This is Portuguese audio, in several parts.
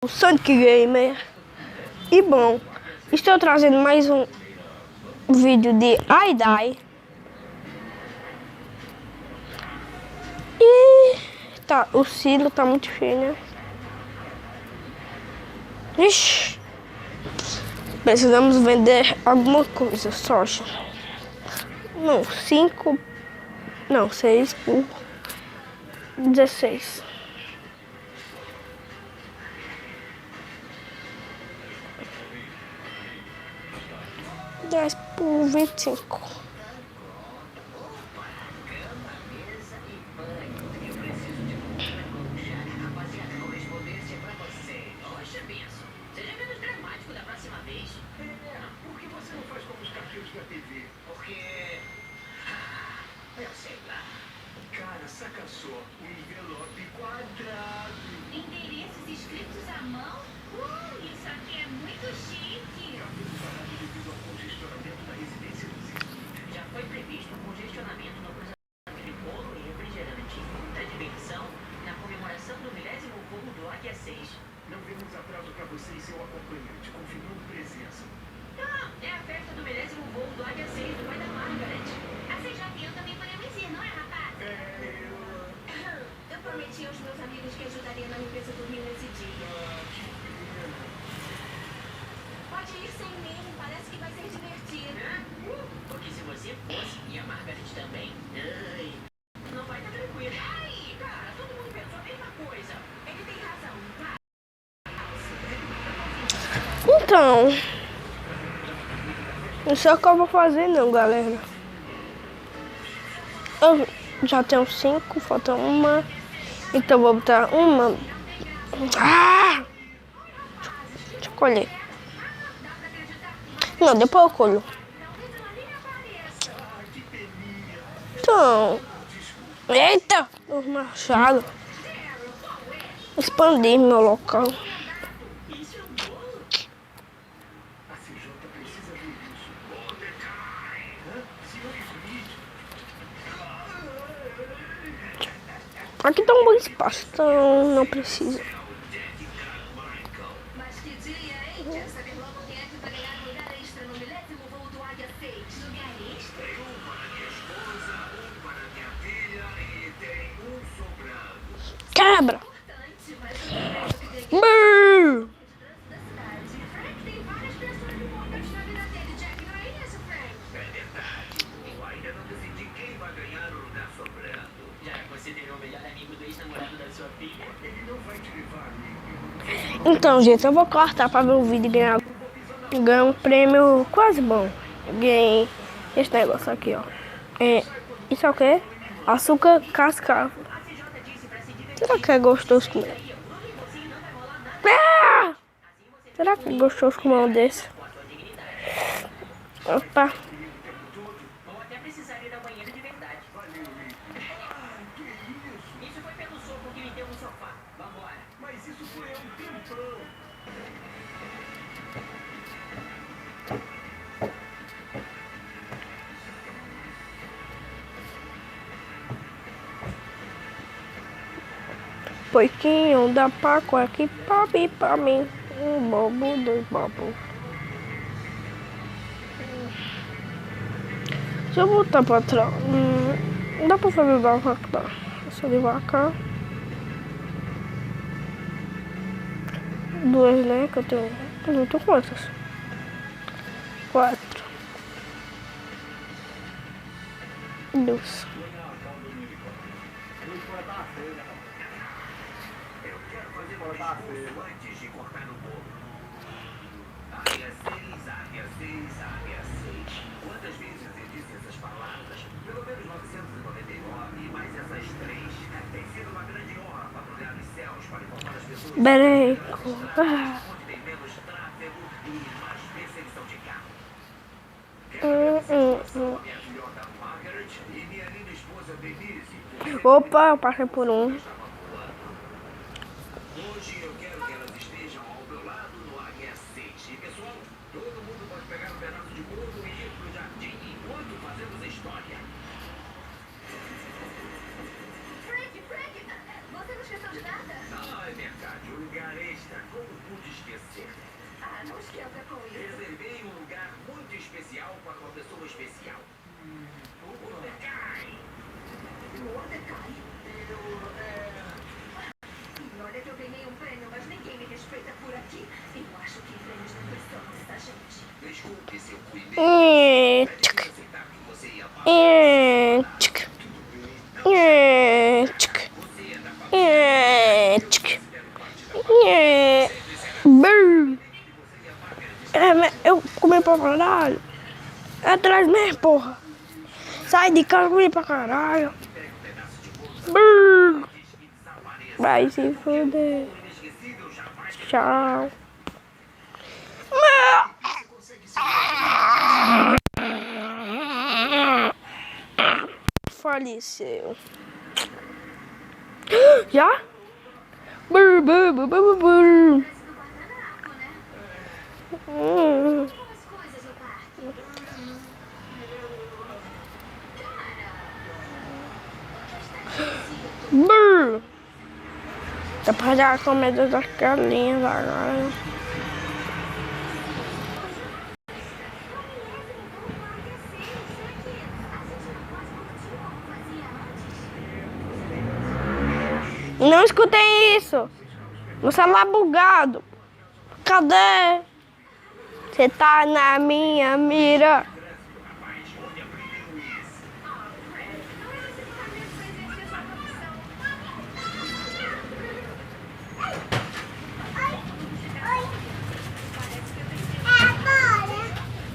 O Sonic Gamer. E bom, estou trazendo mais um vídeo de iDie. E tá, o silo tá muito cheio, né? Ixi, precisamos vender alguma coisa, soja. Não, 5. Não, 6 por 16. 10 por 25. Eu sei lá. Cara, saca só. O envelope quadrado. Endereços escritos à mão? Isso aqui é muito chique. Capítulo parado devido ao congestionamento da residência do Zé. Já foi previsto um congestionamento no cruzamento de bolo e refrigerante da dimensão na comemoração do 10º voo do Águia 6. Não vemos atraso para você e seu acompanhante. Confirmando presença. Não, é a festa do 10º voo do Águia 6 do pai da Margaret. A Seja e eu também podemos ir, não é, rapaz? Eu prometi aos meus amigos que ajudaria na limpeza do Rio nesse dia. Pode ir sem mim, parece que vai ser divertido. Porque se você fosse, e a Margaret também, não vai estar tranquilo. Ai, cara, todo mundo pensou a mesma coisa. Ele tem razão, vai. Então, não sei o que eu vou fazer não, galera. Eu já tenho 5, falta uma. Então vou botar uma. Deixa eu colher. Não, depois eu colho. Então. Eita! Os machados. Expandir meu local. A CJ precisa ver isso. Senhor Smith. Aqui tá um bom espaço, então não precisa. Mas que dia, hein? Quero saber logo quem é que vai ganhar lugar extra no 10º voo do Águia 6. Lugar extra? Um para minha esposa, um para minha filha e tem um sobrando. Quebra! Importante, mas eu não que ganhei Brrr. da cidade. Frank tem várias pessoas importantes na vida dele, Jack, não é isso, Frank? É verdade. Eu ainda não decidi quem vai ganhar o lugar sobrando. Já considerou o melhor amigo do ex-namorado da sua filha? Ele não vai te levar, amigo. Então, gente, eu vou cortar pra ver o vídeo e ganhar um prêmio quase bom. Eu ganhei esse negócio aqui, ó. Isso é o quê? Açúcar cascavo. Será que é gostoso comer? Será que é gostoso comer um desse? Opa. Ou até precisaria ir ao banheiro de verdade. Isso foi pelo soco que me deu no sofá. Vambora. Mas isso foi há um tempão. Poiquinho da Paco aqui pra mim. Um bobo, 2 bobos. Deixa eu voltar pra trás. Não dá pra fazer da vaca. Essa de vaca. 2, né? Que eu tenho. Eu não tô quantas? 4. 2. Eu quero fazer um esforço antes de cortar no bolo. Águia 6, Águia 6, Águia 6. Quantas vezes eu disse essas palavras? Pelo menos 999 e mais essas 3. Tem sido uma grande honra patrulhar os céus para informar as pessoas Peraí. onde tem menos tráfego e mais perseguição de carro. Quero minha filhota Margaret e minha linda esposa Denise. Opa, eu passei por um. Hoje eu quero que elas estejam ao meu lado no Águia 6. E pessoal, todo mundo pode pegar um pedaço de bolo e ir pro jardim enquanto fazemos a história. Frank, você não esqueceu de nada? Ah, é verdade. O lugar extra. Como com isso. Reservei um lugar muito especial para uma pessoa especial. O Mordecai. Mordecai? Olha que eu ganhei um prêmio, mas ninguém me respeita por aqui. Eu acho que prêmios não precisamos dessa gente. Desculpe se eu fui bem. Tchic. Aceitar que você ia falar. Tchic. Tchic. Tchic. Brrr. Eu comi pra caralho. É atrás mesmo, porra. Sai de casa, comi pra caralho. Brrr. Vai se fuder. Tchau. Faleceu. Já? Brrr, brrr, brrr, brrr, brrr. Boas coisas no parque. Brrr. Dá pra dar a comida das galinhas agora. Não escutei isso. Meu celular bugado. Cadê? Você tá na minha mira.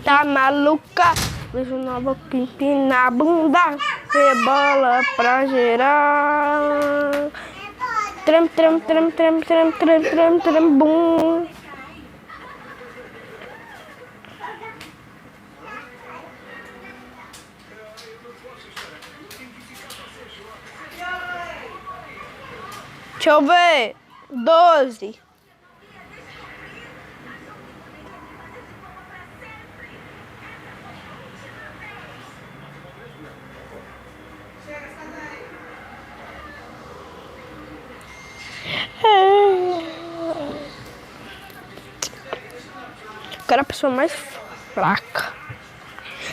Tá maluca? Vejo nova pipi na bunda. Rebola pra geral. Trem, trem, trem, trem, trem, trem, trem, trem, bum. Deixa eu ver. 12. Eu quero a pessoa mais fraca.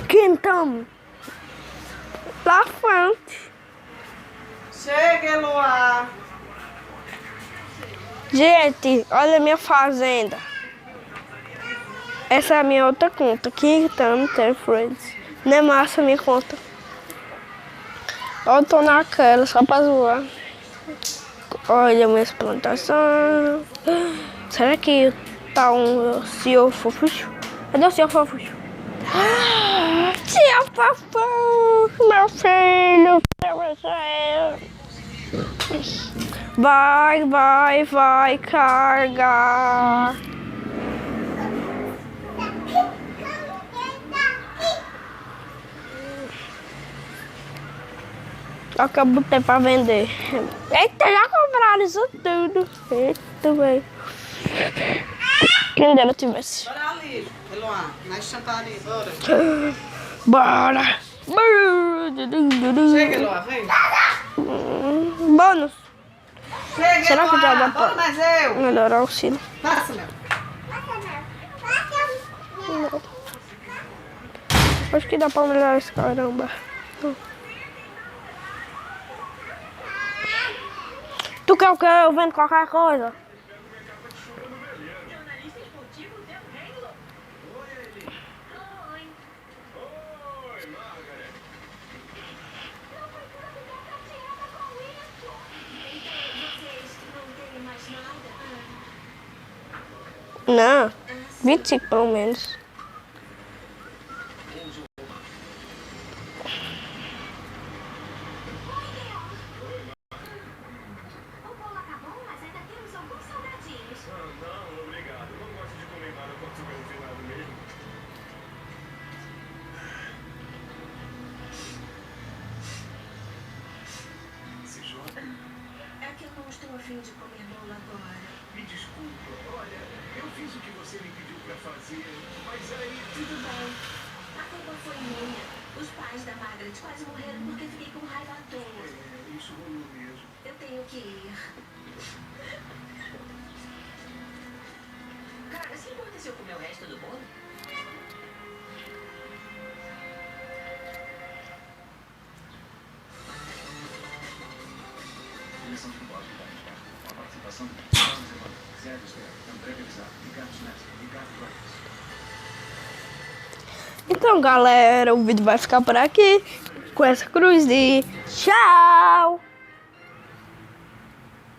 Que então? Lá frente. Chega, Eloá. Gente, olha a minha fazenda. Essa é a minha outra conta. Quintana Friends. Não é massa a minha conta. Eu tô naquela só pra zoar. Olha minhas plantações. Será que tá um senhor fofuxo? Cadê o senhor fofuxo? Senhor fofuxo, meu filho. Vai, vai, vai carregar. Só que eu botei pra vender. Eita, já compraram isso tudo. Eita, velho. Quem dera tivesse. Bora ali, Eloá. Nós chantar ali, bora. Bora. Chega, Eloá, vem. Bônus. Chega, Será que já dá Eloá. pra- Bora mais eu. Melhorar o sino. Passa, meu. Acho que dá pra melhorar esse caramba. Tu quer o quê? Eu vendo qualquer coisa. Jornalista esportivo Del Halo. Oi. Vocês não têm mais nada? Não. 25 pelo menos. O bolo acabou, mas ainda temos alguns salgadinhos. Não, obrigado. Não gosto de comer nada quando tiver no final mesmo. Se joga. É que eu não estou afim de comer bolo agora. Me desculpa. Olha, eu fiz o que você me pediu pra fazer, mas aí... Tudo bem. A culpa foi minha. Os pais da Margaret quase morreram porque fiquei com raiva à toa. Isso rolou mesmo. Eu tenho que ir. Cara, se importa aconteceu com o meu resto do bolo? Direção de futebol com a participação de Zé dos André Belizar, Ricardo Schnetter, Ricardo Vargas. Então, galera, o vídeo vai ficar por aqui com essa cruz e tchau!